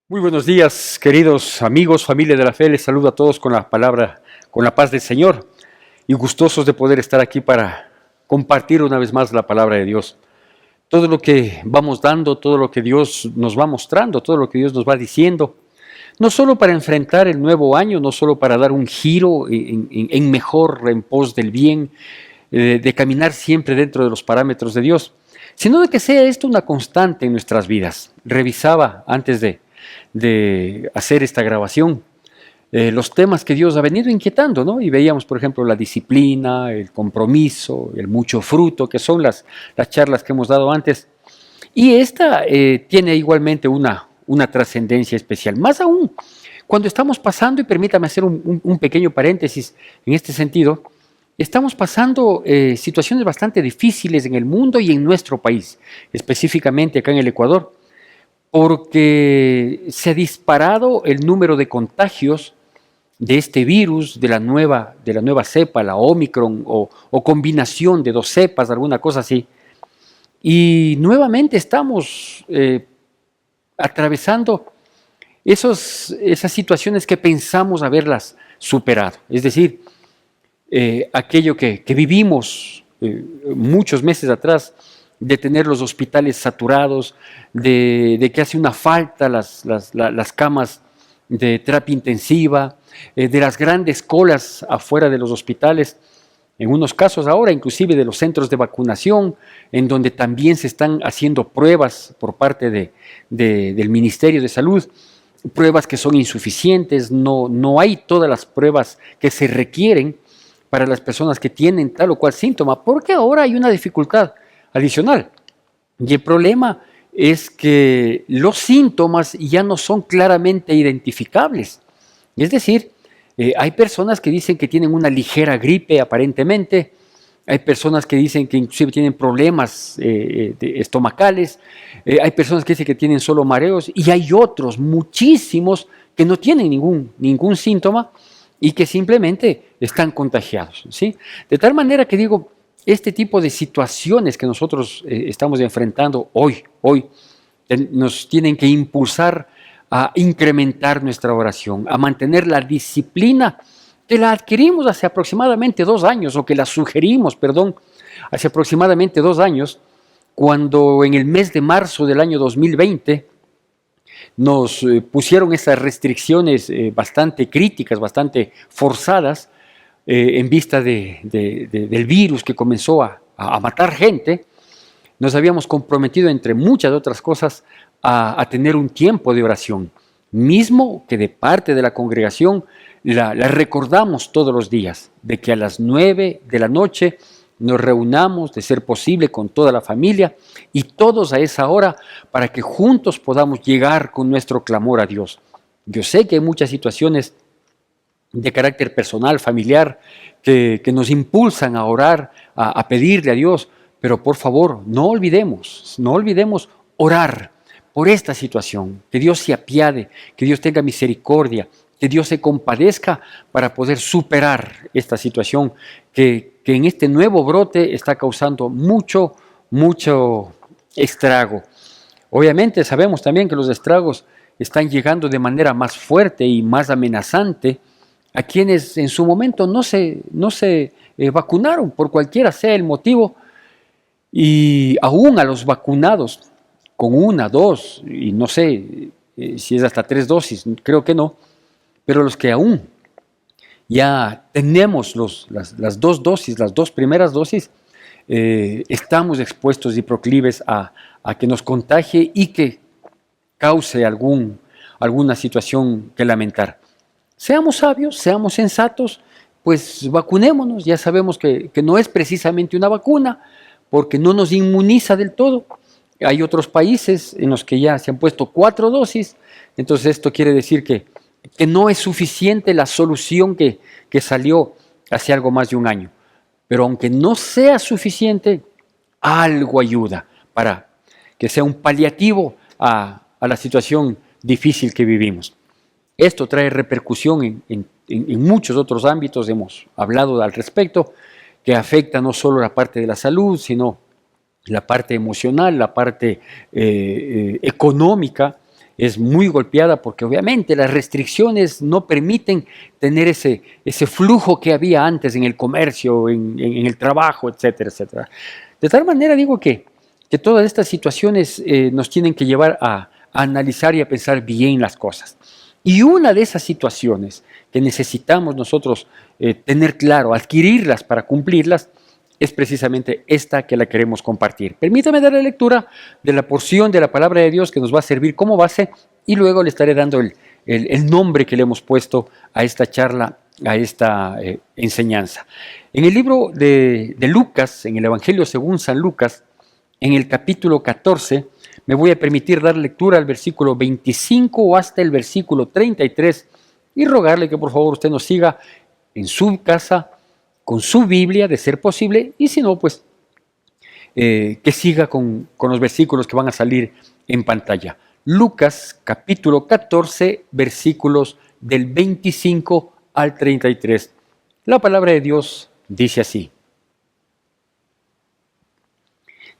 Muy buenos días, queridos amigos, familia de la fe. Les saludo a todos con la palabra, con la paz del Señor y gustosos de poder estar aquí para compartir una vez más la palabra de Dios. Todo lo que vamos dando, todo lo que Dios nos va mostrando, todo lo que Dios nos va diciendo, no solo para enfrentar el nuevo año, no solo para dar un giro en mejor, en pos del bien, de caminar siempre dentro de los parámetros de Dios, sino de que sea esto una constante en nuestras vidas. Revisaba antes de hacer esta grabación los temas que Dios ha venido inquietando, ¿no? Y veíamos, por ejemplo, la disciplina, el compromiso, el mucho fruto, que son las charlas que hemos dado antes. Y esta tiene igualmente una trascendencia especial. Más aún, cuando estamos pasando, y permítame hacer un pequeño paréntesis en este sentido, estamos pasando situaciones bastante difíciles en el mundo y en nuestro país, específicamente acá en el Ecuador, porque se ha disparado el número de contagios de este virus, de la nueva cepa, la Omicron, o combinación de dos cepas, alguna cosa así. Y nuevamente estamos atravesando esas situaciones que pensamos haberlas superado. Es decir, aquello que vivimos muchos meses atrás, de tener los hospitales saturados, de que hace una falta las camas de terapia intensiva, de las grandes colas afuera de los hospitales, en unos casos ahora inclusive de los centros de vacunación, en donde también se están haciendo pruebas por parte del Ministerio de Salud, pruebas que son insuficientes, no hay todas las pruebas que se requieren para las personas que tienen tal o cual síntoma, porque ahora hay una dificultad adicional. Y el problema es que los síntomas ya no son claramente identificables. Es decir, hay personas que dicen que tienen una ligera gripe aparentemente, hay personas que dicen que inclusive tienen problemas estomacales, hay personas que dicen que tienen solo mareos y hay otros, muchísimos, que no tienen ningún síntoma y que simplemente están contagiados, ¿sí? De tal manera que digo, este tipo de situaciones que nosotros estamos enfrentando hoy, nos tienen que impulsar a incrementar nuestra oración, a mantener la disciplina que la adquirimos hace aproximadamente 2 años, o que la sugerimos, perdón, hace aproximadamente 2 años, cuando en el mes de marzo del año 2020 nos pusieron esas restricciones bastante críticas, bastante forzadas, en vista del virus que comenzó a matar gente. Nos habíamos comprometido, entre muchas otras cosas, a tener un tiempo de oración, mismo que de parte de la congregación la recordamos todos los días, de que a las 9 de la noche nos reunamos, de ser posible, con toda la familia, y todos a esa hora, para que juntos podamos llegar con nuestro clamor a Dios. Yo sé que hay muchas situaciones de carácter personal, familiar, que nos impulsan a orar, a pedirle a Dios, pero por favor, no olvidemos orar por esta situación, que Dios se apiade, que Dios tenga misericordia, que Dios se compadezca para poder superar esta situación que en este nuevo brote está causando mucho estrago. Obviamente sabemos también que los estragos están llegando de manera más fuerte y más amenazante a quienes en su momento no se vacunaron, por cualquiera sea el motivo, y aún a los vacunados con 1, 2, y no sé si es hasta 3 dosis, creo que no, pero los que aún ya tenemos las 2 dosis, las 2 primeras dosis, estamos expuestos y proclives a que nos contagie y que cause alguna situación que lamentar. Seamos sabios, seamos sensatos, pues vacunémonos. Ya sabemos que no es precisamente una vacuna, porque no nos inmuniza del todo. Hay otros países en los que ya se han puesto 4 dosis, entonces esto quiere decir que no es suficiente la solución que salió hace algo más de un año. Pero aunque no sea suficiente, algo ayuda para que sea un paliativo a la situación difícil que vivimos. Esto trae repercusión en muchos otros ámbitos, hemos hablado al respecto, que afecta no solo la parte de la salud, sino la parte emocional, la parte económica, es muy golpeada porque obviamente las restricciones no permiten tener ese flujo que había antes en el comercio, en el trabajo, etcétera, etcétera. De tal manera digo que todas estas situaciones nos tienen que llevar a analizar y a pensar bien las cosas. Y una de esas situaciones que necesitamos nosotros tener claro, adquirirlas para cumplirlas, es precisamente esta que la queremos compartir. Permítame dar la lectura de la porción de la palabra de Dios que nos va a servir como base y luego le estaré dando el nombre que le hemos puesto a esta charla, a esta enseñanza. En el libro de Lucas, en el Evangelio según San Lucas, en el capítulo 14, me voy a permitir dar lectura al versículo 25 o hasta el versículo 33 y rogarle que por favor usted nos siga en su casa, con su Biblia, de ser posible, y si no, pues que siga con los versículos que van a salir en pantalla. Lucas capítulo 14, versículos del 25 al 33. La palabra de Dios dice así: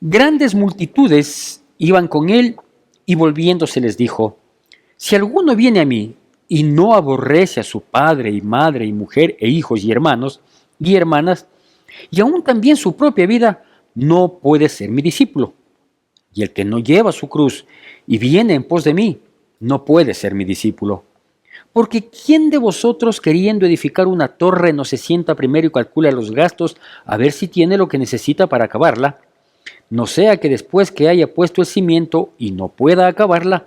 Grandes multitudes iban con él y volviéndose les dijo: Si alguno viene a mí y no aborrece a su padre y madre y mujer e hijos y hermanos y hermanas, y aún también su propia vida, no puede ser mi discípulo. Y el que no lleva su cruz y viene en pos de mí, no puede ser mi discípulo. Porque ¿quién de vosotros, queriendo edificar una torre, no se sienta primero y calcula los gastos a ver si tiene lo que necesita para acabarla? No sea que después que haya puesto el cimiento y no pueda acabarla,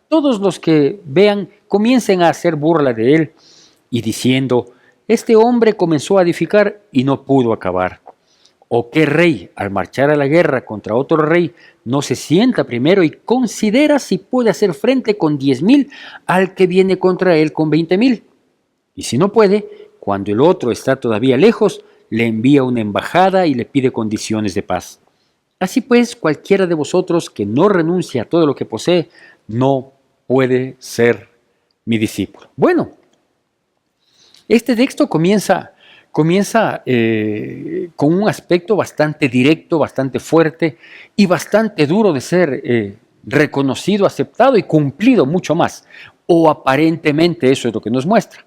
todos los que vean comiencen a hacer burla de él y diciendo: este hombre comenzó a edificar y no pudo acabar. ¿O qué rey, al marchar a la guerra contra otro rey, no se sienta primero y considera si puede hacer frente con 10,000 al que viene contra él con 20,000? Y si no puede, cuando el otro está todavía lejos, le envía una embajada y le pide condiciones de paz. Así pues, cualquiera de vosotros que no renuncie a todo lo que posee, no puede ser mi discípulo. Bueno, este texto comienza con un aspecto bastante directo, bastante fuerte y bastante duro de ser reconocido, aceptado y cumplido mucho más. O aparentemente eso es lo que nos muestra.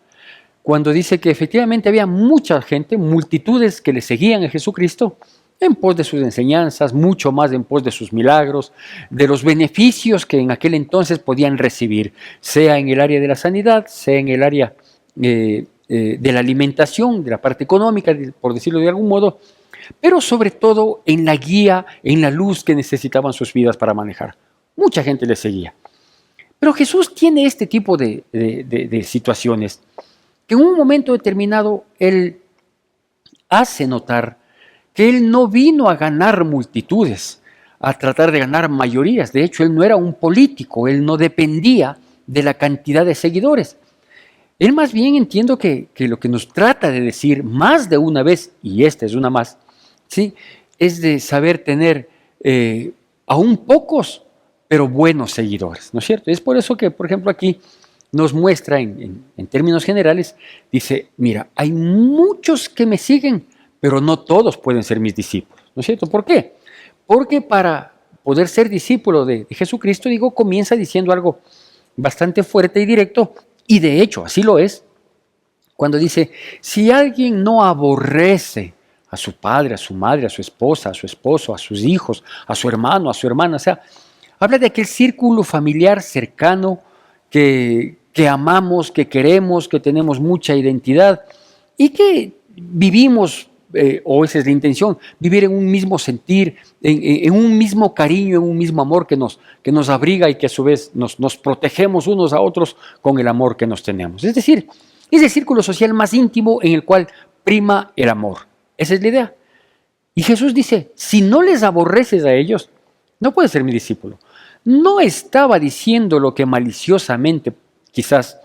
Cuando dice que efectivamente había mucha gente, multitudes que le seguían a Jesucristo en pos de sus enseñanzas, mucho más en pos de sus milagros, de los beneficios que en aquel entonces podían recibir, sea en el área de la sanidad, sea en el área de la alimentación, de la parte económica, por decirlo de algún modo, pero sobre todo en la guía, en la luz que necesitaban sus vidas para manejar. Mucha gente le seguía. Pero Jesús tiene este tipo de situaciones que en un momento determinado Él hace notar que Él no vino a ganar multitudes, a tratar de ganar mayorías. De hecho, Él no era un político, Él no dependía de la cantidad de seguidores. Él más bien entiendo que lo que nos trata de decir más de una vez, y esta es una más, ¿sí?, es de saber tener aún pocos, pero buenos seguidores, ¿no es cierto? Es por eso que, por ejemplo, aquí nos muestra en términos generales, dice: mira, hay muchos que me siguen, pero no todos pueden ser mis discípulos, ¿no es cierto? ¿Por qué? Porque para poder ser discípulo de Jesucristo, comienza diciendo algo bastante fuerte y directo, y de hecho así lo es, cuando dice: si alguien no aborrece a su padre, a su madre, a su esposa, a su esposo, a sus hijos, a su hermano, a su hermana, o sea, habla de aquel círculo familiar cercano que amamos, que queremos, que tenemos mucha identidad y que vivimos, o esa es la intención, vivir en un mismo sentir, en un mismo cariño, en un mismo amor que nos abriga y que a su vez nos protegemos unos a otros con el amor que nos tenemos. Es decir, es el círculo social más íntimo en el cual prima el amor. Esa es la idea. Y Jesús dice: si no les aborreces a ellos, no puedes ser mi discípulo. No estaba diciendo lo que maliciosamente quizás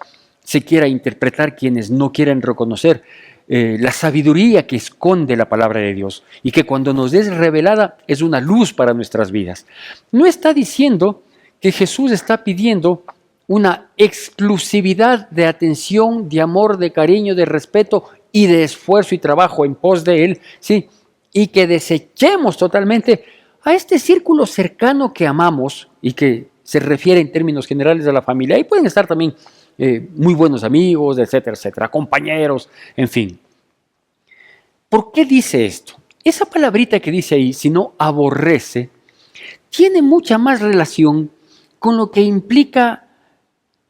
se quiera interpretar quienes no quieren reconocer la sabiduría que esconde la palabra de Dios y que cuando nos es revelada es una luz para nuestras vidas. No está diciendo que Jesús está pidiendo una exclusividad de atención, de amor, de cariño, de respeto y de esfuerzo y trabajo en pos de Él, ¿sí?, y que desechemos totalmente a este círculo cercano que amamos y que se refiere en términos generales a la familia. Ahí pueden estar también muy buenos amigos, etcétera, etcétera, compañeros, en fin. ¿Por qué dice esto? Esa palabrita que dice ahí, si no aborrece, tiene mucha más relación con lo que implica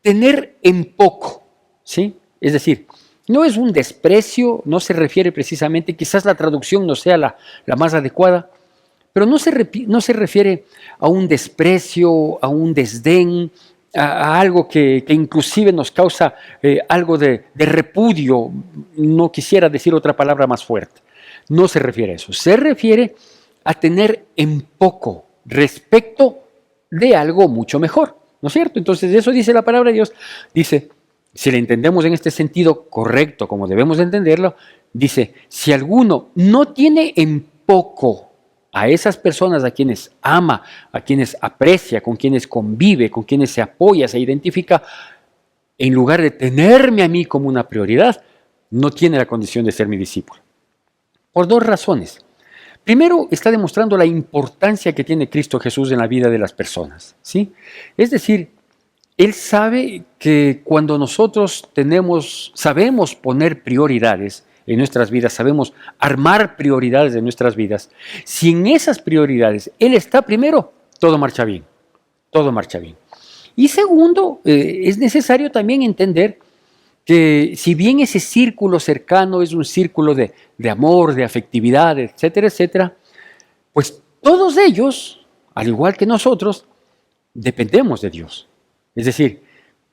tener en poco, ¿sí? Es decir, no es un desprecio, no se refiere precisamente, quizás la traducción no sea la más adecuada, pero no se refiere a un desprecio, a un desdén, a algo que inclusive nos causa algo de repudio. No quisiera decir otra palabra más fuerte. No se refiere a eso. Se refiere a tener en poco respecto de algo mucho mejor, ¿no es cierto? Entonces eso dice la palabra de Dios. Dice, si la entendemos en este sentido correcto, como debemos de entenderlo, dice, si alguno no tiene en poco a esas personas a quienes ama, a quienes aprecia, con quienes convive, con quienes se apoya, se identifica, en lugar de tenerme a mí como una prioridad, no tiene la condición de ser mi discípulo. Por dos razones. Primero, está demostrando la importancia que tiene Cristo Jesús en la vida de las personas, ¿sí? Es decir, Él sabe que cuando nosotros sabemos poner prioridades en nuestras vidas, sabemos armar prioridades de nuestras vidas, si en esas prioridades Él está primero, todo marcha bien, todo marcha bien. Y segundo, es necesario también entender que si bien ese círculo cercano es un círculo de amor, de afectividad, etcétera, etcétera, pues todos ellos, al igual que nosotros, dependemos de Dios. Es decir,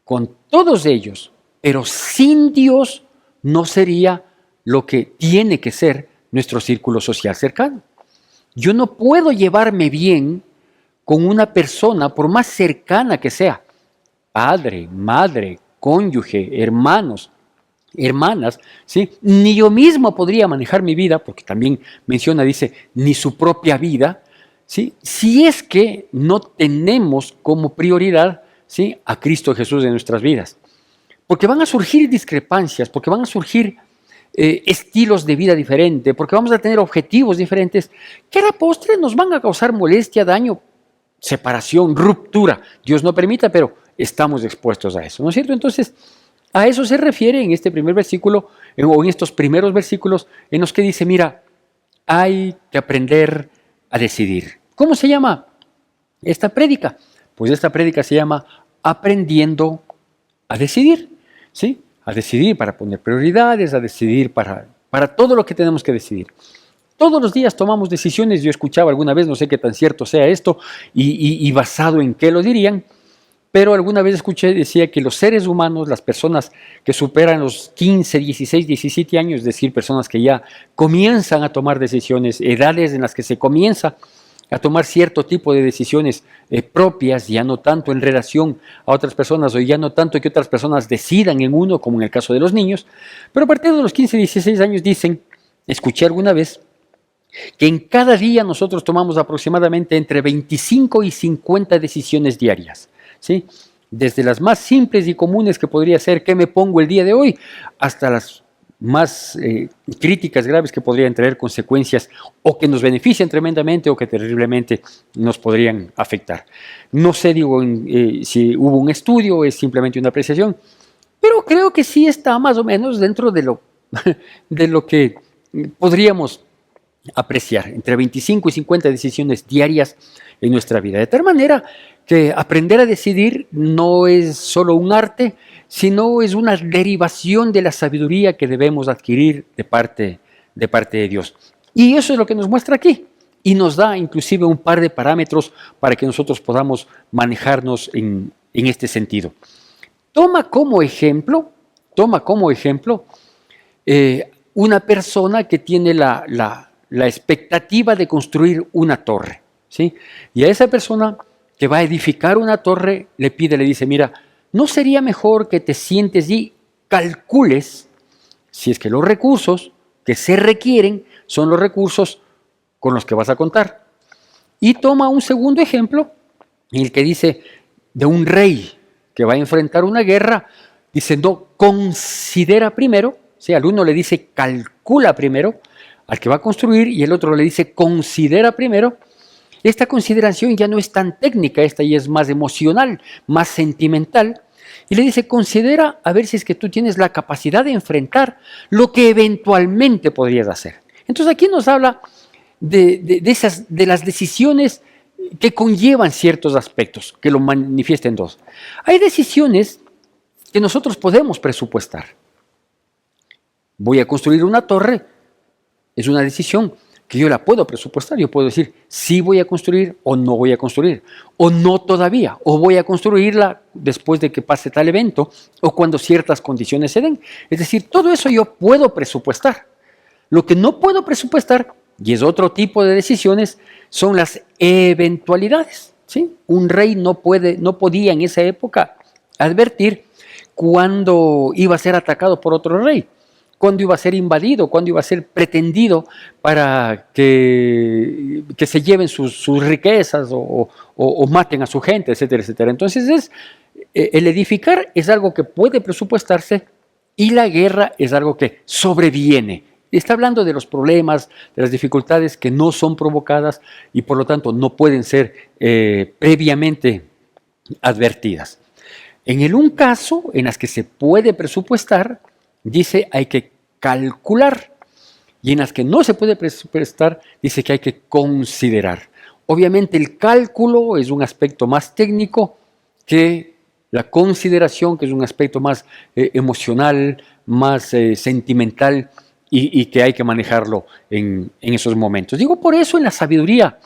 con todos ellos, pero sin Dios, no sería lo que tiene que ser nuestro círculo social cercano. Yo no puedo llevarme bien con una persona, por más cercana que sea, padre, madre, cónyuge, hermanos, hermanas, ¿sí? Ni yo mismo podría manejar mi vida, porque también menciona, dice, ni su propia vida, ¿sí? Si es que no tenemos como prioridad, ¿sí?, a Cristo Jesús en nuestras vidas. Porque van a surgir discrepancias, porque van a surgir estilos de vida diferentes, porque vamos a tener objetivos diferentes, que a la postre nos van a causar molestia, daño, separación, ruptura. Dios no permita, pero estamos expuestos a eso, ¿no es cierto? Entonces, a eso se refiere en este primer versículo, o en estos primeros versículos, en los que dice, mira, hay que aprender a decidir. ¿Cómo se llama esta prédica? Pues esta prédica se llama Aprendiendo a decidir, ¿sí? A decidir para poner prioridades, a decidir para todo lo que tenemos que decidir. Todos los días tomamos decisiones. Yo escuchaba alguna vez, no sé qué tan cierto sea esto, y basado en qué lo dirían, pero alguna vez escuché, decía que los seres humanos, las personas que superan los 15, 16, 17 años, es decir, personas que ya comienzan a tomar decisiones, edades en las que se comienza a tomar cierto tipo de decisiones propias, ya no tanto en relación a otras personas, o ya no tanto que otras personas decidan en uno, como en el caso de los niños, pero a partir de los 15, 16 años dicen, escuché alguna vez, que en cada día nosotros tomamos aproximadamente entre 25 y 50 decisiones diarias, ¿sí? Desde las más simples y comunes, que podría ser ¿qué me pongo el día de hoy?, hasta las más críticas, graves, que podrían traer consecuencias o que nos benefician tremendamente o que terriblemente nos podrían afectar. No sé, digo, si hubo un estudio o es simplemente una apreciación, pero creo que sí está más o menos dentro de lo que podríamos apreciar, entre 25 y 50 decisiones diarias en nuestra vida. De tal manera que aprender a decidir no es solo un arte, sino es una derivación de la sabiduría que debemos adquirir de parte de Dios. Y eso es lo que nos muestra aquí. Y nos da inclusive un par de parámetros para que nosotros podamos manejarnos en este sentido. Toma como ejemplo una persona que tiene la expectativa de construir una torre, ¿sí? Y a esa persona que va a edificar una torre le dice, mira, ¿no sería mejor que te sientes y calcules si es que los recursos que se requieren son los recursos con los que vas a contar? Y toma un segundo ejemplo en el que dice de un rey que va a enfrentar una guerra, dice, no, considera primero, ¿sí? Al uno le dice calcula primero, al que va a construir, y el otro le dice considera primero, Esta consideración ya no es tan técnica, esta ya es más emocional, más sentimental. Y le dice, considera a ver si es que tú tienes la capacidad de enfrentar lo que eventualmente podrías hacer. Entonces aquí nos habla de las decisiones que conllevan ciertos aspectos, que lo manifiesta en dos. Hay decisiones que nosotros podemos presupuestar. Voy a construir una torre, es una decisión que yo la puedo presupuestar. Yo puedo decir, sí voy a construir o no voy a construir, o no todavía, o voy a construirla después de que pase tal evento, o cuando ciertas condiciones se den. Es decir, todo eso yo puedo presupuestar. Lo que no puedo presupuestar, y es otro tipo de decisiones, son las eventualidades, ¿sí? Un rey no podía en esa época advertir cuándo iba a ser atacado por otro rey, cuándo iba a ser invadido, cuándo iba a ser pretendido para que se lleven sus riquezas o maten a su gente, etcétera, etcétera. Entonces el edificar es algo que puede presupuestarse y la guerra es algo que sobreviene. Está hablando de los problemas, de las dificultades que no son provocadas y por lo tanto no pueden ser previamente advertidas. En el un caso en las que se puede presupuestar, dice hay que calcular, y en las que no se puede presupuestar, dice que hay que considerar. Obviamente el cálculo es un aspecto más técnico que la consideración, que es un aspecto más emocional, más sentimental, y que hay que manejarlo en esos momentos. Digo, por eso en la sabiduría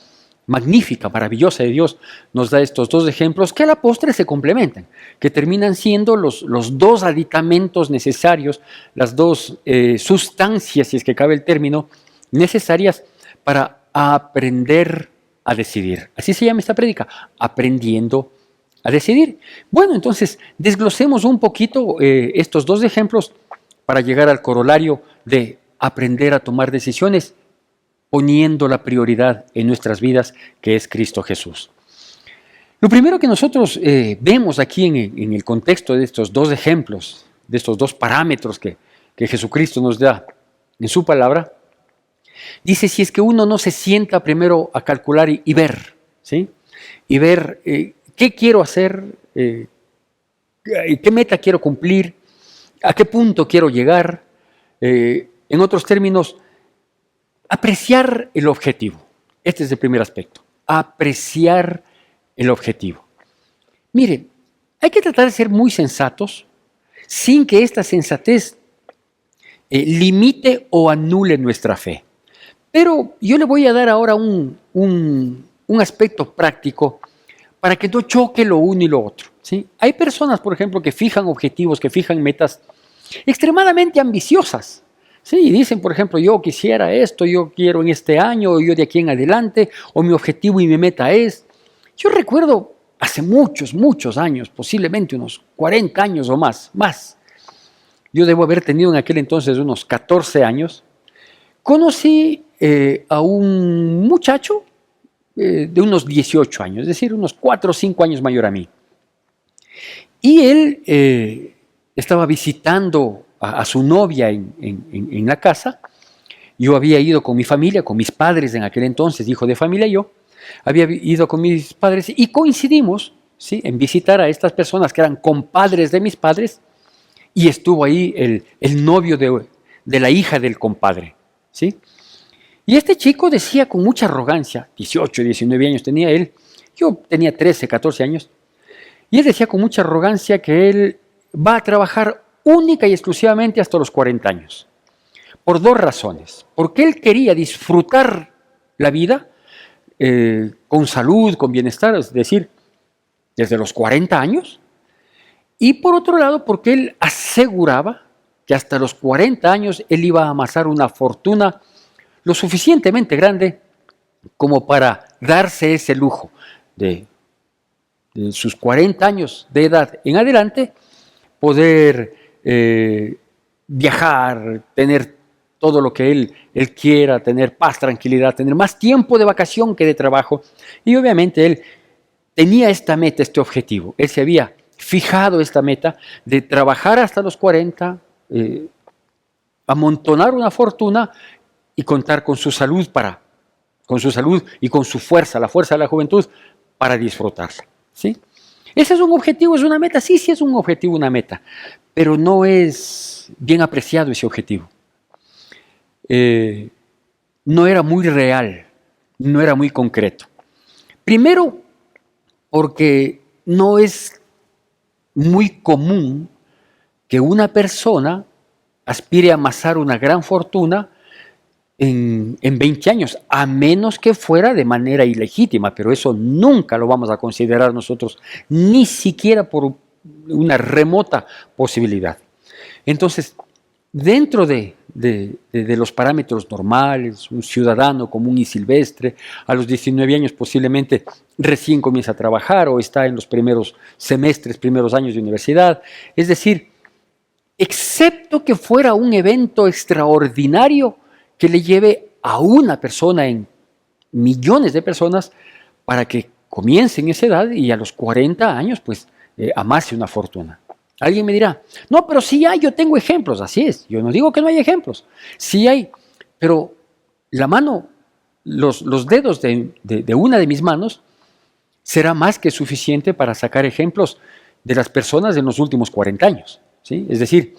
magnífica, maravillosa de Dios, nos da estos dos ejemplos que a la postre se complementan, que terminan siendo los dos aditamentos necesarios, las dos sustancias, si es que cabe el término, necesarias para aprender a decidir. Así se llama esta prédica, aprendiendo a decidir. Bueno, entonces desglosemos un poquito estos dos ejemplos para llegar al corolario de aprender a tomar decisiones poniendo la prioridad en nuestras vidas, que es Cristo Jesús. Lo primero que nosotros vemos aquí en el contexto de estos dos ejemplos, de estos dos parámetros que Jesucristo nos da en su palabra, dice si es que uno no se sienta primero a calcular y ver, ¿sí? Y ver qué quiero hacer, qué meta quiero cumplir, a qué punto quiero llegar, en otros términos, apreciar el objetivo. Este es el primer aspecto, apreciar el objetivo. Miren, hay que tratar de ser muy sensatos sin que esta sensatez limite o anule nuestra fe. Pero yo le voy a dar ahora un aspecto práctico para que no choque lo uno y lo otro, ¿sí? Hay personas, por ejemplo, que fijan objetivos, que fijan metas extremadamente ambiciosas, ¿sí? Y dicen, por ejemplo, yo quisiera esto, yo quiero en este año, o yo de aquí en adelante, o mi objetivo y mi meta es. Yo recuerdo hace muchos, muchos años, posiblemente unos 40 años o más. Yo debo haber tenido en aquel entonces unos 14 años. Conocí a un muchacho de unos 18 años, es decir, unos 4 o 5 años mayor a mí. Y él estaba visitando a su novia en la casa. Yo había ido con mi familia, con mis padres en aquel entonces, hijo de familia yo, había ido con mis padres y coincidimos, ¿sí?, en visitar a estas personas que eran compadres de mis padres, y estuvo ahí el novio de la hija del compadre, ¿sí? Y este chico decía con mucha arrogancia, 18, 19 años tenía él, yo tenía 13, 14 años, y él decía con mucha arrogancia que él va a trabajar única y exclusivamente hasta los 40 años. Por dos razones. Porque él quería disfrutar la vida con salud, con bienestar, es decir, desde los 40 años. Y por otro lado, porque él aseguraba que hasta los 40 años él iba a amasar una fortuna lo suficientemente grande como para darse ese lujo de sus 40 años de edad en adelante, poder viajar, tener todo lo que él quiera, tener paz, tranquilidad, tener más tiempo de vacación que de trabajo. Y obviamente él tenía esta meta, este objetivo. Él se había fijado esta meta de trabajar hasta los 40, amontonar una fortuna y contar con su salud para con su salud y con su fuerza, la fuerza de la juventud, para disfrutarla. ¿Sí? ¿Ese es un objetivo, es una meta? Sí, sí es un objetivo, una meta, pero no es bien apreciado ese objetivo. No era muy real, no era muy concreto. Primero, porque no es muy común que una persona aspire a amasar una gran fortuna en 20 años, a menos que fuera de manera ilegítima, pero eso nunca lo vamos a considerar nosotros, ni siquiera por una remota posibilidad. Entonces, dentro de los parámetros normales, un ciudadano común y silvestre, a los 19 años posiblemente recién comienza a trabajar o está en los primeros semestres, primeros años de universidad, es decir, excepto que fuera un evento extraordinario que le lleve a una persona en millones de personas para que comience en esa edad y a los 40 años pues amase una fortuna. Alguien me dirá, no, pero sí hay, yo tengo ejemplos, así es, yo no digo que no hay ejemplos, sí hay, pero la mano, los dedos de una de mis manos será más que suficiente para sacar ejemplos de las personas en los últimos 40 años, ¿sí? Es decir,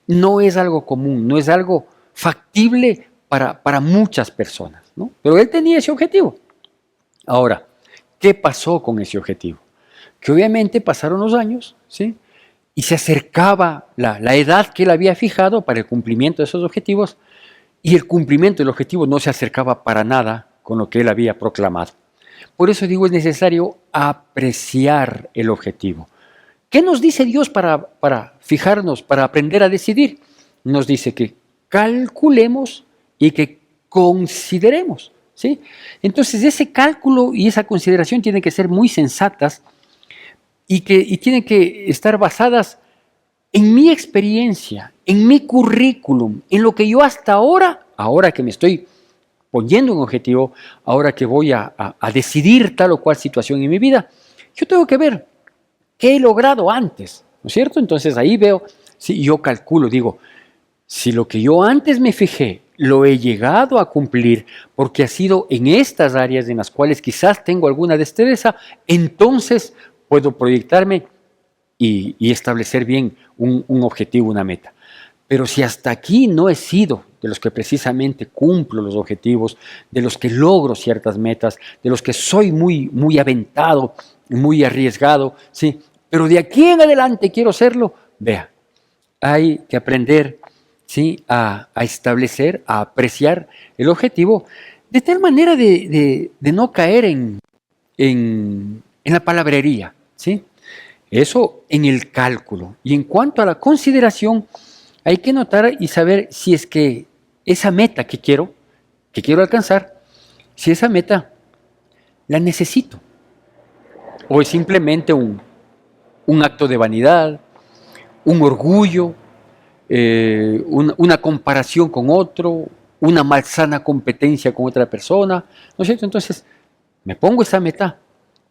no es algo común, no es algo factible para muchas personas, ¿no? Pero él tenía ese objetivo. Ahora, ¿qué pasó con ese objetivo? Que obviamente pasaron los años, ¿sí? Y se acercaba la edad que él había fijado para el cumplimiento de esos objetivos, y el cumplimiento del objetivo no se acercaba para nada con lo que él había proclamado. Por eso digo, es necesario apreciar el objetivo. ¿Qué nos dice Dios para fijarnos, para aprender a decidir? Nos dice que calculemos y que consideremos, ¿sí? Entonces, ese cálculo y esa consideración tienen que ser muy sensatas y tienen que estar basadas en mi experiencia, en mi currículum, en lo que yo hasta ahora que me estoy poniendo un objetivo, ahora que voy a decidir tal o cual situación en mi vida, yo tengo que ver qué he logrado antes, ¿no es cierto? Entonces ahí veo, si yo calculo, digo, si lo que yo antes me fijé lo he llegado a cumplir porque ha sido en estas áreas en las cuales quizás tengo alguna destreza, entonces puedo proyectarme y establecer bien un objetivo, una meta. Pero si hasta aquí no he sido de los que precisamente cumplo los objetivos, de los que logro ciertas metas, de los que soy muy aventado, muy arriesgado, ¿sí? Pero de aquí en adelante quiero serlo, vea, hay que aprender, ¿sí? a establecer, a apreciar el objetivo, de tal manera de no caer en la palabrería, ¿sí? Eso en el cálculo. Y en cuanto a la consideración, hay que notar y saber si es que esa meta que quiero alcanzar, si esa meta la necesito o es simplemente un acto de vanidad, un orgullo, una comparación con otro, una malsana competencia con otra persona, ¿no es cierto? Entonces, me pongo esa meta,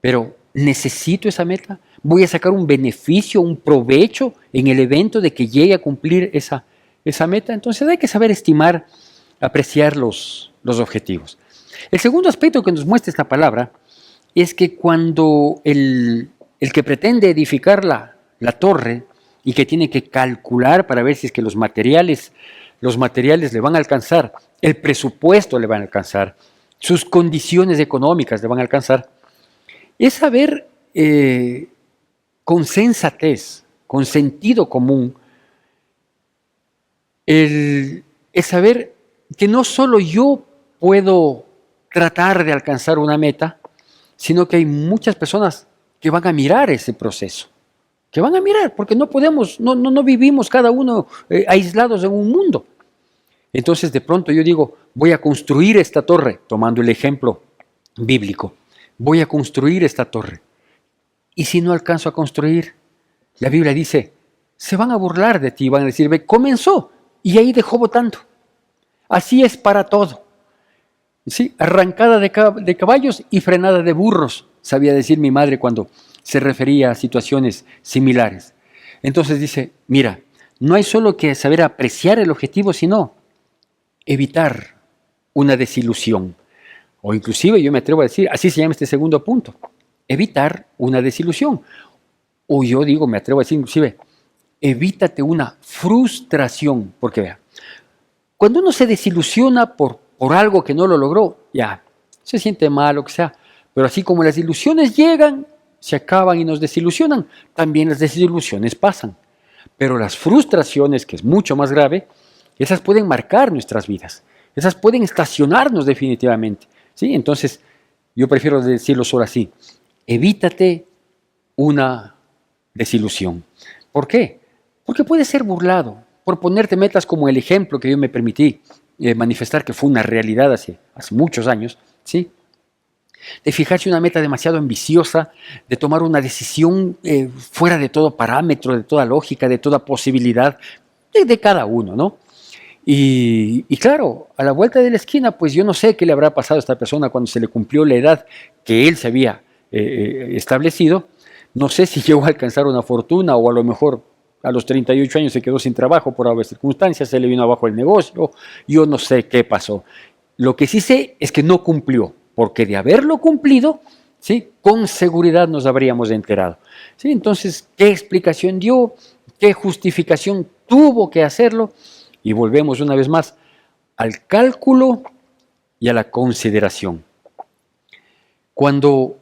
pero ¿necesito esa meta? ¿Voy a sacar un beneficio, un provecho en el evento de que llegue a cumplir esa meta? Entonces hay que saber estimar, apreciar los objetivos. El segundo aspecto que nos muestra esta palabra es que cuando el que pretende edificar la torre y que tiene que calcular para ver si es que los materiales le van a alcanzar, el presupuesto le van a alcanzar, sus condiciones económicas le van a alcanzar, es saber con sensatez, con sentido común, es saber que no solo yo puedo tratar de alcanzar una meta, sino que hay muchas personas que van a mirar ese proceso, que van a mirar, porque no podemos, no vivimos cada uno aislados en un mundo. Entonces de pronto yo digo, voy a construir esta torre, tomando el ejemplo bíblico, voy a construir esta torre. Y si no alcanzo a construir, la Biblia dice, se van a burlar de ti, van a decir, ve, comenzó y ahí dejó botando. Así es para todo. ¿Sí? Arrancada de caballos y frenada de burros, sabía decir mi madre cuando se refería a situaciones similares. Entonces dice, mira, no hay solo que saber apreciar el objetivo, sino evitar una desilusión. O inclusive yo me atrevo a decir, así se llama este segundo punto, evitar una desilusión. O yo digo, me atrevo a decir inclusive, evítate una frustración. Porque vea, cuando uno se desilusiona por algo que no lo logró, ya, se siente mal, lo que sea. Pero así como las ilusiones llegan, se acaban y nos desilusionan, también las desilusiones pasan. Pero las frustraciones, que es mucho más grave, esas pueden marcar nuestras vidas. Esas pueden estacionarnos definitivamente. ¿Sí? Entonces, yo prefiero decirlo solo así. Evítate una desilusión. ¿Por qué? Porque puedes ser burlado por ponerte metas como el ejemplo que yo me permití manifestar, que fue una realidad hace muchos años, ¿sí? De fijarse una meta demasiado ambiciosa, de tomar una decisión fuera de todo parámetro, de toda lógica, de toda posibilidad de cada uno, ¿no? Y claro, a la vuelta de la esquina, pues yo no sé qué le habrá pasado a esta persona cuando se le cumplió la edad que él se había establecido. No sé si llegó a alcanzar una fortuna o a lo mejor a los 38 años se quedó sin trabajo por varias circunstancias, se le vino abajo el negocio, yo no sé qué pasó. Lo que sí sé es que no cumplió, porque de haberlo cumplido, ¿sí?, con seguridad nos habríamos enterado. ¿Sí? Entonces, ¿qué explicación dio? ¿Qué justificación tuvo que hacerlo? Y volvemos una vez más al cálculo y a la consideración. Cuando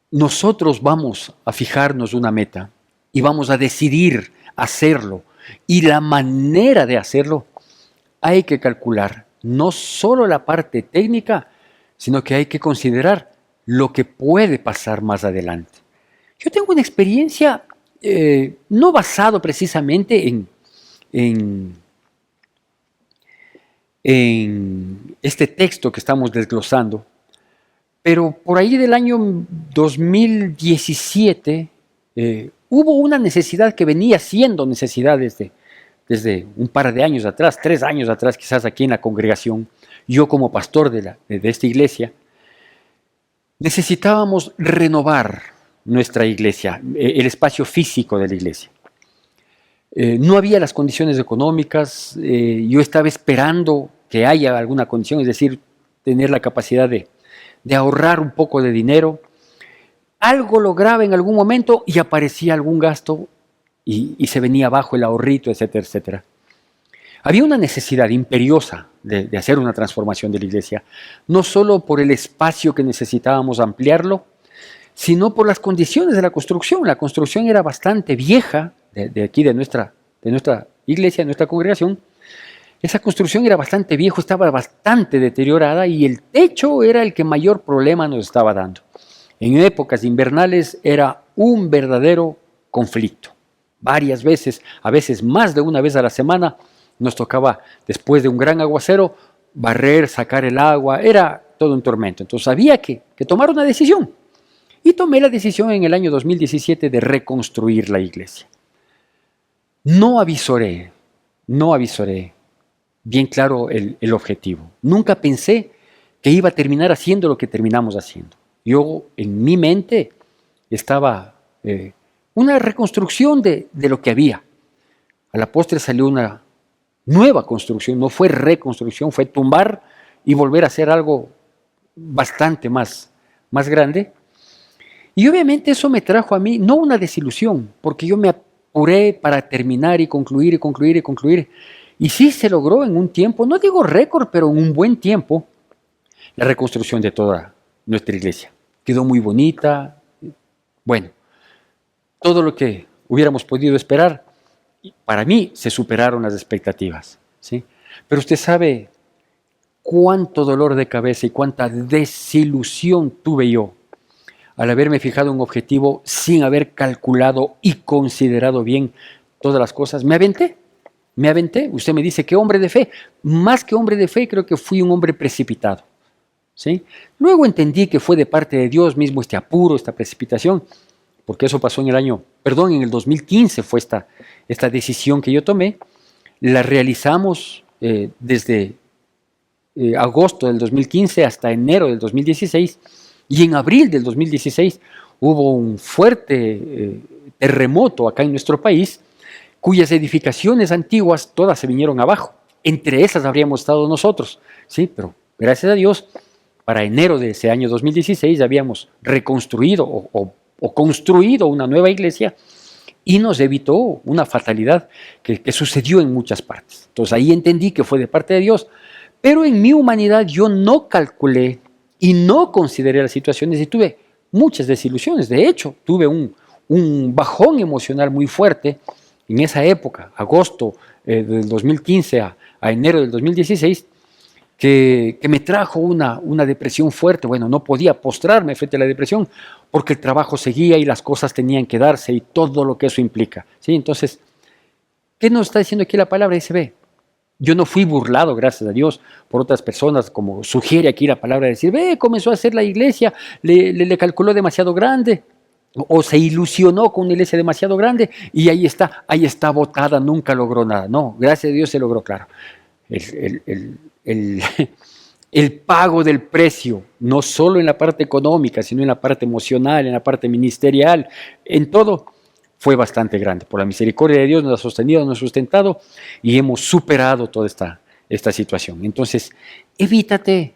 nosotros vamos a fijarnos una meta y vamos a decidir hacerlo, y la manera de hacerlo, hay que calcular no solo la parte técnica, sino que hay que considerar lo que puede pasar más adelante. Yo tengo una experiencia no basado precisamente en este texto que estamos desglosando, pero por ahí del año 2017 hubo una necesidad que venía siendo necesidad desde un par de años atrás, 3 años atrás quizás aquí en la congregación. Yo como pastor de esta iglesia, necesitábamos renovar nuestra iglesia, el espacio físico de la iglesia. No había las condiciones económicas, yo estaba esperando que haya alguna condición, es decir, tener la capacidad de ahorrar un poco de dinero. Algo lograba en algún momento y aparecía algún gasto y se venía abajo el ahorrito, etcétera, etcétera. Había una necesidad imperiosa de hacer una transformación de la iglesia, no solo por el espacio que necesitábamos ampliarlo, sino por las condiciones de la construcción. La construcción era bastante vieja, de aquí de nuestra iglesia, de nuestra congregación. Esa construcción era bastante vieja, estaba bastante deteriorada y el techo era el que mayor problema nos estaba dando. En épocas invernales era un verdadero conflicto. Varias veces, a veces más de una vez a la semana, nos tocaba, después de un gran aguacero, barrer, sacar el agua, era todo un tormento. Entonces había que tomar una decisión. Y tomé la decisión en el año 2017 de reconstruir la iglesia. No avisoré bien claro el objetivo. Nunca pensé que iba a terminar haciendo lo que terminamos haciendo. Yo, en mi mente, estaba una reconstrucción de lo que había. A la postre salió una nueva construcción, no fue reconstrucción, fue tumbar y volver a hacer algo bastante más grande. Y obviamente eso me trajo a mí, no una desilusión, porque yo me apuré para terminar y concluir y concluir y concluir. Y sí se logró en un tiempo, no digo récord, pero en un buen tiempo, la reconstrucción de toda nuestra iglesia. Quedó muy bonita. Bueno, todo lo que hubiéramos podido esperar, para mí se superaron las expectativas, ¿sí? Pero usted sabe cuánto dolor de cabeza y cuánta desilusión tuve yo al haberme fijado un objetivo sin haber calculado y considerado bien todas las cosas. Me aventé. Usted me dice, ¿qué hombre de fe? Más que hombre de fe, creo que fui un hombre precipitado, ¿sí? Luego entendí que fue de parte de Dios mismo este apuro, esta precipitación, porque eso pasó en el 2015 fue esta decisión que yo tomé. La realizamos desde agosto del 2015 hasta enero del 2016, y en abril del 2016 hubo un fuerte terremoto acá en nuestro país, cuyas edificaciones antiguas todas se vinieron abajo. Entre esas habríamos estado nosotros, ¿sí? Pero gracias a Dios para enero de ese año 2016 habíamos reconstruido o construido una nueva iglesia y nos evitó una fatalidad que sucedió en muchas partes. Entonces ahí entendí que fue de parte de Dios, pero en mi humanidad yo no calculé y no consideré las situaciones y tuve muchas desilusiones. De hecho, tuve un bajón emocional muy fuerte en esa época, agosto del 2015 a enero del 2016, que me trajo una depresión fuerte. Bueno, no podía postrarme frente a la depresión porque el trabajo seguía y las cosas tenían que darse y todo lo que eso implica. ¿Sí? Entonces, ¿qué nos está diciendo aquí la palabra? Dice, ve, yo no fui burlado, gracias a Dios, por otras personas, como sugiere aquí la palabra, de decir, ve, comenzó a hacer la iglesia, le calculó demasiado grande, o se ilusionó con una iglesia demasiado grande, y ahí está botada, nunca logró nada. No, gracias a Dios se logró, claro. El, el pago del precio, no solo en la parte económica, sino en la parte emocional, en la parte ministerial, en todo, fue bastante grande. Por la misericordia de Dios nos ha sostenido, nos ha sustentado y hemos superado toda esta situación. Entonces, evítate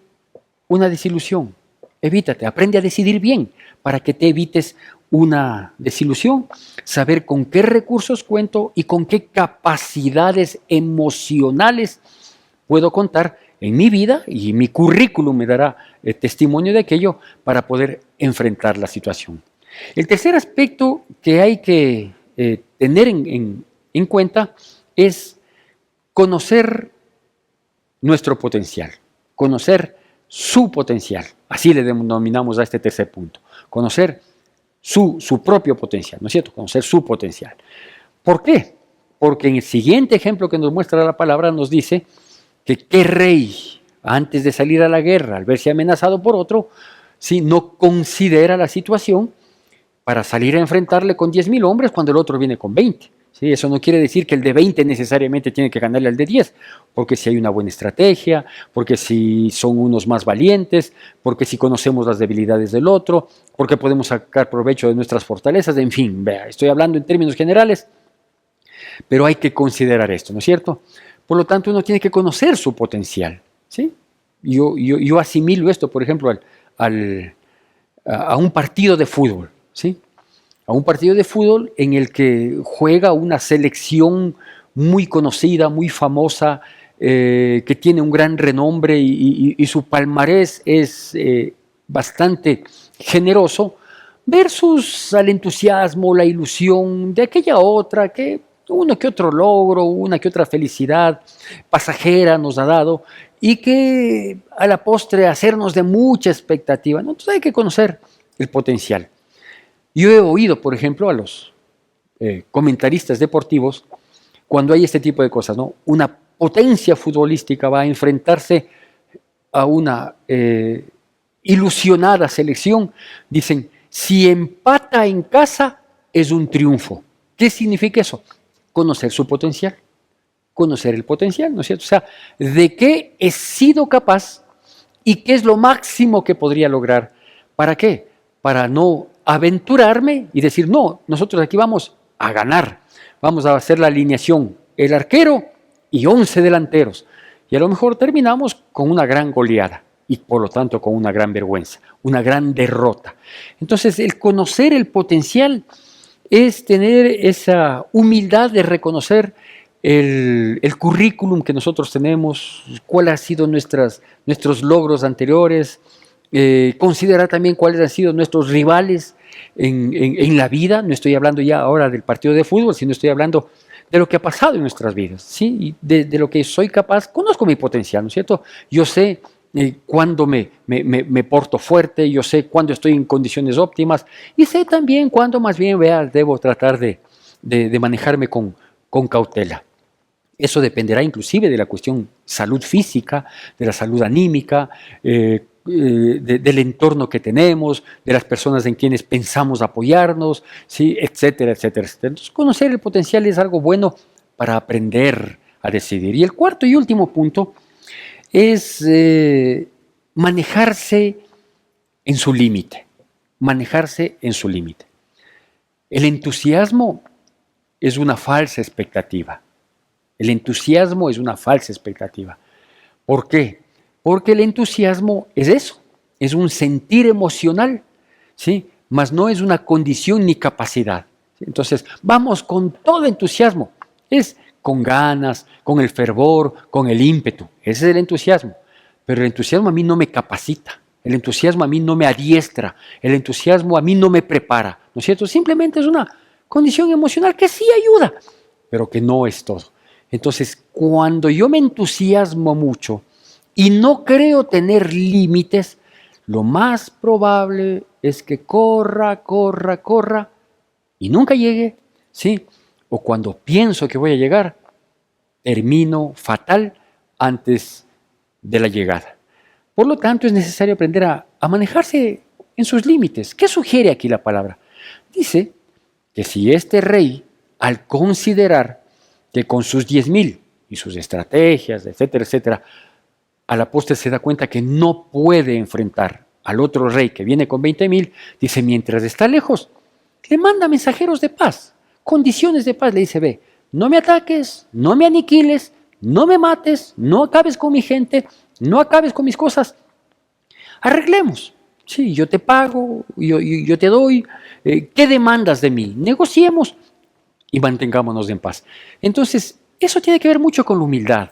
una desilusión, evítate, aprende a decidir bien para que te evites una desilusión, saber con qué recursos cuento y con qué capacidades emocionales puedo contar en mi vida, y mi currículum me dará testimonio de aquello para poder enfrentar la situación. El tercer aspecto que hay que tener en cuenta es conocer nuestro potencial, conocer su potencial. Así le denominamos a este tercer punto, conocer su propio potencial, ¿no es cierto? Conocer su potencial. ¿Por qué? Porque en el siguiente ejemplo que nos muestra la palabra nos dice que qué rey, antes de salir a la guerra, al verse amenazado por otro, si no considera la situación para salir a enfrentarle con 10,000 hombres cuando el otro viene con 20. ¿Sí? Eso no quiere decir que el de 20 necesariamente tiene que ganarle al de 10, porque si hay una buena estrategia, porque si son unos más valientes, porque si conocemos las debilidades del otro, porque podemos sacar provecho de nuestras fortalezas, en fin, vea, estoy hablando en términos generales, pero hay que considerar esto, ¿no es cierto? Por lo tanto, uno tiene que conocer su potencial. ¿Sí? Yo asimilo esto, por ejemplo, a un partido de fútbol. ¿Sí? A un partido de fútbol en el que juega una selección muy conocida, muy famosa, que tiene un gran renombre y su palmarés es bastante generoso, versus al entusiasmo, la ilusión de aquella otra que uno que otro logro, una que otra felicidad pasajera nos ha dado y que a la postre hacernos de mucha expectativa, ¿no? Entonces hay que conocer el potencial. Yo he oído, por ejemplo, a los comentaristas deportivos, cuando hay este tipo de cosas, ¿no? Una potencia futbolística va a enfrentarse a una ilusionada selección, dicen, si empata en casa es un triunfo. ¿Qué significa eso? Conocer su potencial, conocer el potencial, ¿no es cierto? O sea, de qué he sido capaz y qué es lo máximo que podría lograr. ¿Para qué? Para no aventurarme y decir, no, nosotros aquí vamos a ganar, vamos a hacer la alineación, el arquero y 11 delanteros. Y a lo mejor terminamos con una gran goleada y por lo tanto con una gran vergüenza, una gran derrota. Entonces, el conocer el potencial es tener esa humildad de reconocer el currículum que nosotros tenemos, cuáles han sido nuestros logros anteriores, considerar también cuáles han sido nuestros rivales en la vida. No estoy hablando ya ahora del partido de fútbol, sino estoy hablando de lo que ha pasado en nuestras vidas, ¿sí? Y de lo que soy capaz, conozco mi potencial, ¿no es cierto? Yo sé cuándo me porto fuerte, yo sé cuándo estoy en condiciones óptimas y sé también cuándo más bien debo tratar de manejarme con cautela. Eso dependerá inclusive de la cuestión salud física, de la salud anímica, del entorno que tenemos, de las personas en quienes pensamos apoyarnos, ¿sí? Etcétera, etcétera, etcétera. Entonces, conocer el potencial es algo bueno para aprender a decidir. Y el cuarto y último punto es manejarse en su límite, manejarse en su límite. El entusiasmo es una falsa expectativa. El entusiasmo es una falsa expectativa. ¿Por qué? Porque el entusiasmo es eso, es un sentir emocional, ¿sí? Mas no es una condición ni capacidad. Entonces, vamos con todo entusiasmo. Es con ganas, con el fervor, con el ímpetu. Ese es el entusiasmo. Pero el entusiasmo a mí no me capacita. El entusiasmo a mí no me adiestra. El entusiasmo a mí no me prepara. ¿No es cierto? Simplemente es una condición emocional que sí ayuda, pero que no es todo. Entonces, cuando yo me entusiasmo mucho y no creo tener límites, lo más probable es que corra y nunca llegue, ¿sí? O cuando pienso que voy a llegar, termino fatal antes de la llegada. Por lo tanto, es necesario aprender a manejarse en sus límites. ¿Qué sugiere aquí la palabra? Dice que si este rey, al considerar que con sus 10,000 y sus estrategias, etcétera, etcétera, a la postre se da cuenta que no puede enfrentar al otro rey que viene con 20,000, dice, mientras está lejos, le manda mensajeros de paz, condiciones de paz. Le dice, ve, no me ataques, no me aniquiles, no me mates, no acabes con mi gente, no acabes con mis cosas. Arreglemos. Sí, yo te pago, yo te doy. ¿Qué demandas de mí? Negociemos y mantengámonos en paz. Entonces, eso tiene que ver mucho con la humildad.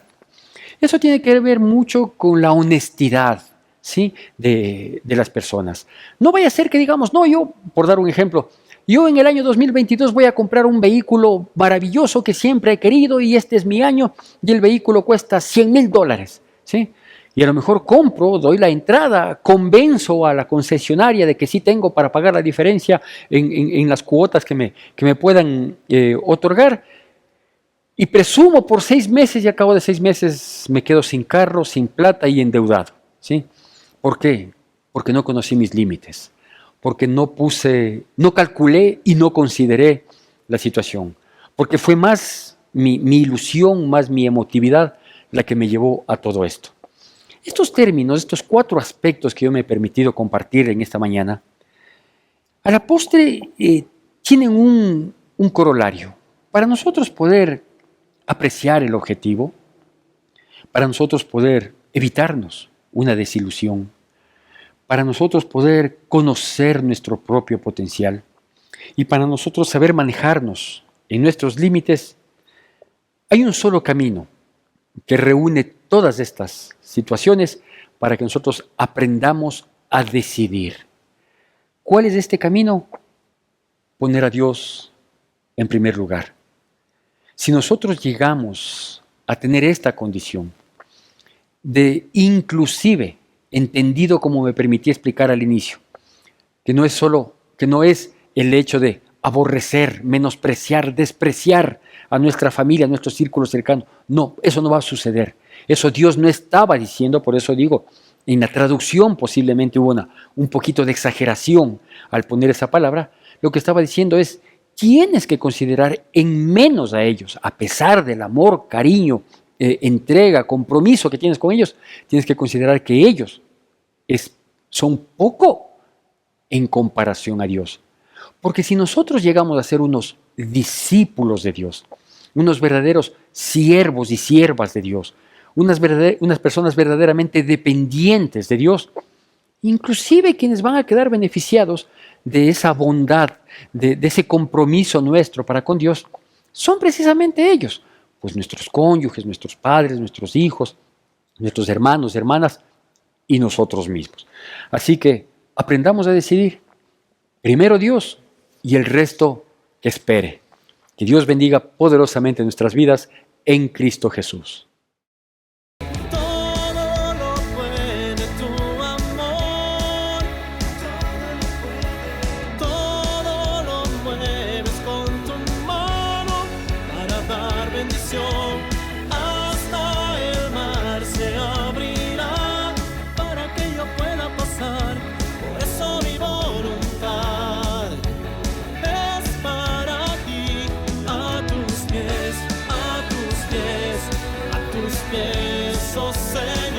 Eso tiene que ver mucho con la honestidad, ¿sí? de las personas. No vaya a ser que digamos, no, yo, por dar un ejemplo, yo en el año 2022 voy a comprar un vehículo maravilloso que siempre he querido y este es mi año y el vehículo cuesta $100,000, ¿sí? Y a lo mejor compro, doy la entrada, convenzo a la concesionaria de que sí tengo para pagar la diferencia en las cuotas que me puedan otorgar. Y presumo por 6 meses y a cabo de 6 meses me quedo sin carro, sin plata y endeudado, ¿sí? ¿Por qué? Porque no conocí mis límites, porque no calculé y no consideré la situación, porque fue más mi ilusión, más mi emotividad la que me llevó a todo esto. Estos términos, estos 4 aspectos que yo me he permitido compartir en esta mañana, a la postre tienen un corolario. Para nosotros poder apreciar el objetivo, para nosotros poder evitarnos una desilusión, para nosotros poder conocer nuestro propio potencial y para nosotros saber manejarnos en nuestros límites, hay un solo camino que reúne todas estas situaciones para que nosotros aprendamos a decidir. ¿Cuál es este camino? Poner a Dios en primer lugar. Si nosotros llegamos a tener esta condición de inclusive, entendido como me permití explicar al inicio, que no es el hecho de aborrecer, menospreciar, despreciar a nuestra familia, a nuestro círculo cercano. No, eso no va a suceder. Eso Dios no estaba diciendo, por eso digo, en la traducción posiblemente hubo un poquito de exageración al poner esa palabra. Lo que estaba diciendo es, tienes que considerar en menos a ellos, a pesar del amor, cariño, entrega, compromiso que tienes con ellos, tienes que considerar que ellos son poco en comparación a Dios. Porque si nosotros llegamos a ser unos discípulos de Dios, unos verdaderos siervos y siervas de Dios, unas personas verdaderamente dependientes de Dios, inclusive quienes van a quedar beneficiados de esa bondad, de ese compromiso nuestro para con Dios, son precisamente ellos, pues nuestros cónyuges, nuestros padres, nuestros hijos, nuestros hermanos, hermanas y nosotros mismos. Así que aprendamos a decidir, primero Dios y el resto que espere. Que Dios bendiga poderosamente nuestras vidas en Cristo Jesús. Todo lo puede tu amor, todo lo mueves con tu mano para dar bendición. Hasta el mar se abrirá para que yo pueda pasar. Por eso mi voluntad es para ti, a tus pies, a tus pies, a tus pies, oh Señor.